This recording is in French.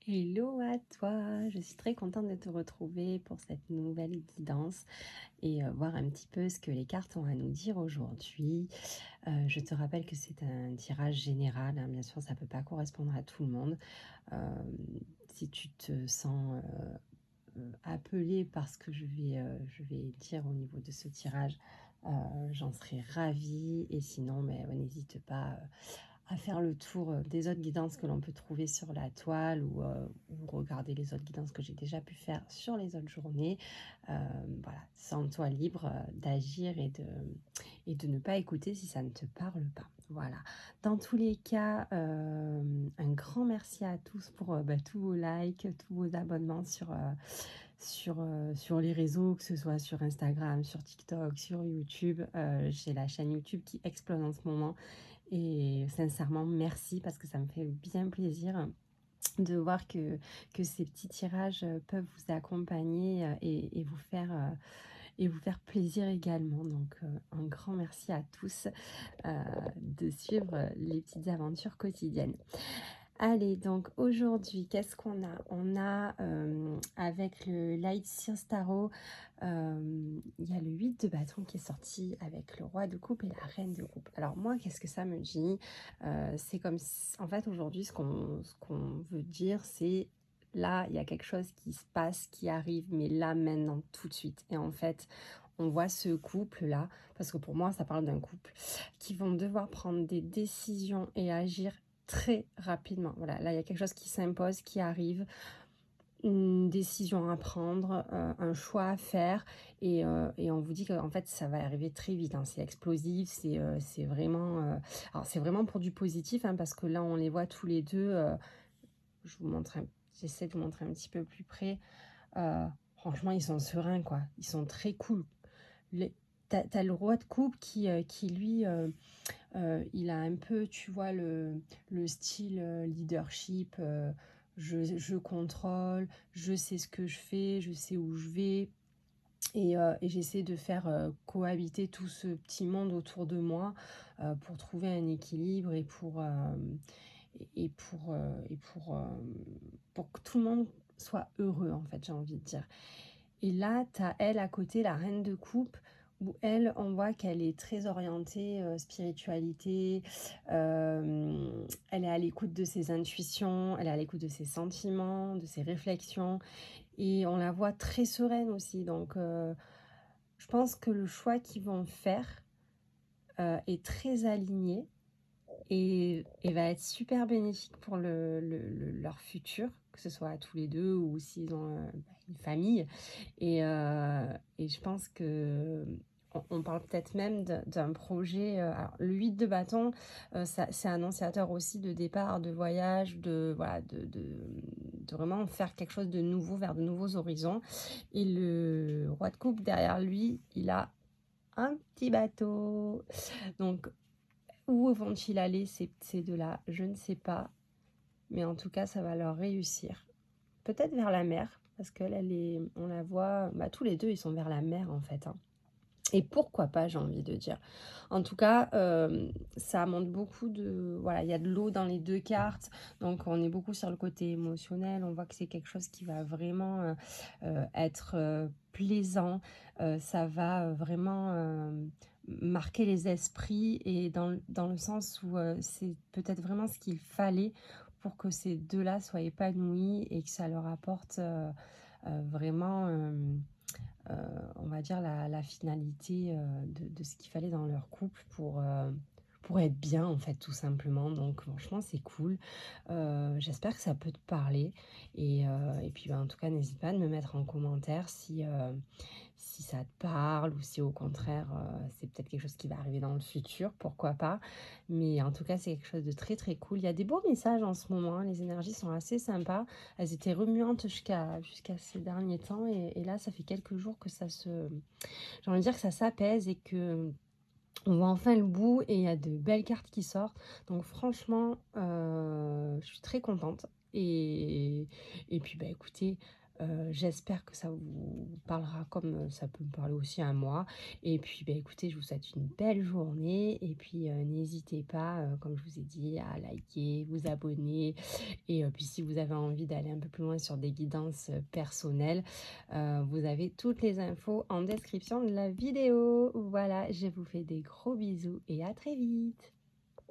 Hello à toi, je suis très contente de te retrouver pour cette nouvelle guidance et voir un petit peu ce que les cartes ont à nous dire aujourd'hui. Je te rappelle que c'est un tirage général, hein, bien sûr ça ne peut pas correspondre à tout le monde. Euh, Si tu te sens appelé par ce que je vais dire au niveau de ce tirage, j'en serais ravie et sinon mais, ouais, n'hésite pas à faire le tour des autres guidances que l'on peut trouver sur la toile ou regarder les autres guidances que j'ai déjà pu faire sur les autres journées. Voilà, sens-toi libre d'agir et de ne pas écouter si ça ne te parle pas. Voilà. Dans tous les cas, un grand merci à tous pour tous vos likes, tous vos abonnements sur les réseaux, que ce soit sur Instagram, sur TikTok, sur YouTube. J'ai la chaîne YouTube qui explose en ce moment. Et sincèrement, merci parce que ça me fait bien plaisir de voir que ces petits tirages peuvent vous accompagner et vous faire plaisir également. Donc, un grand merci à tous de suivre les petites aventures quotidiennes. Allez, donc aujourd'hui, qu'est-ce qu'on a? On a avec le Light Sears Tarot, il y a le 8 de bâton qui est sorti avec le roi de coupe et la reine de coupe. Alors moi, qu'est-ce que ça me dit? C'est comme si, en fait, aujourd'hui, ce qu'on veut dire, c'est là, il y a quelque chose qui se passe, qui arrive, mais là, maintenant, tout de suite. Et en fait, on voit ce couple-là, parce que pour moi, ça parle d'un couple, qui vont devoir prendre des décisions et agir très rapidement. Voilà, là, il y a quelque chose qui s'impose, qui arrive, une décision à prendre, un choix à faire, et on vous dit qu'en fait, ça va arriver très vite, hein. C'est explosif, c'est vraiment... alors, c'est vraiment pour du positif, hein, parce que là, on les voit tous les deux. Je vous montre j'essaie de vous montrer un petit peu plus près. Franchement, ils sont sereins, quoi. Ils sont très cool. T'as le roi de coupe qui lui... il a un peu, tu vois, le style leadership. Je contrôle, je sais ce que je fais, je sais où je vais. Et j'essaie de faire cohabiter tout ce petit monde autour de moi pour trouver un équilibre pour que tout le monde soit heureux, en fait, j'ai envie de dire. Et là, tu as elle à côté, la reine de coupe, où elle, on voit qu'elle est très orientée spiritualité, elle est à l'écoute de ses intuitions, elle est à l'écoute de ses sentiments, de ses réflexions, et on la voit très sereine aussi. Donc, je pense que le choix qu'ils vont faire est très aligné et va être super bénéfique pour leur futur, que ce soit à tous les deux ou s'ils ont une famille. Et je pense que on parle peut-être même d'un projet. Alors, le 8 de bâton, c'est annonciateur aussi de départ, de voyage, voilà, de vraiment faire quelque chose de nouveau vers de nouveaux horizons. Et le roi de coupe derrière lui, il a un petit bateau. Donc, où vont-ils aller ces deux-là? Je ne sais pas. Mais en tout cas, ça va leur réussir. Peut-être vers la mer, parce qu'elle, on la voit, tous les deux, ils sont vers la mer en fait, hein. Et pourquoi pas, j'ai envie de dire. En tout cas, ça montre beaucoup de... Voilà, il y a de l'eau dans les deux cartes, donc on est beaucoup sur le côté émotionnel. On voit que c'est quelque chose qui va vraiment être plaisant. Ça va vraiment marquer les esprits et dans le sens où c'est peut-être vraiment ce qu'il fallait pour que ces deux-là soient épanouis et que ça leur apporte vraiment... on va dire, la finalité de ce qu'il fallait dans leur couple pour être bien, en fait, tout simplement. Donc, franchement, c'est cool. J'espère que ça peut te parler. Et puis, en tout cas, n'hésite pas à me mettre en commentaire si ça te parle ou si, au contraire, c'est peut-être quelque chose qui va arriver dans le futur. Pourquoi pas. Mais en tout cas, c'est quelque chose de très, très cool. Il y a des beaux messages en ce moment. Les énergies sont assez sympas. Elles étaient remuantes jusqu'à ces derniers temps. Et là, ça fait quelques jours que j'ai envie de dire que ça s'apaise et que on voit enfin le bout et il y a de belles cartes qui sortent. Donc franchement, je suis très contente. Et puis, écoutez, J'espère que ça vous parlera comme ça peut me parler aussi à moi. Et puis, bah, écoutez, je vous souhaite une belle journée. Et puis, n'hésitez pas, comme je vous ai dit, à liker, vous abonner. Et puis, si vous avez envie d'aller un peu plus loin sur des guidances personnelles, vous avez toutes les infos en description de la vidéo. Voilà, je vous fais des gros bisous et à très vite.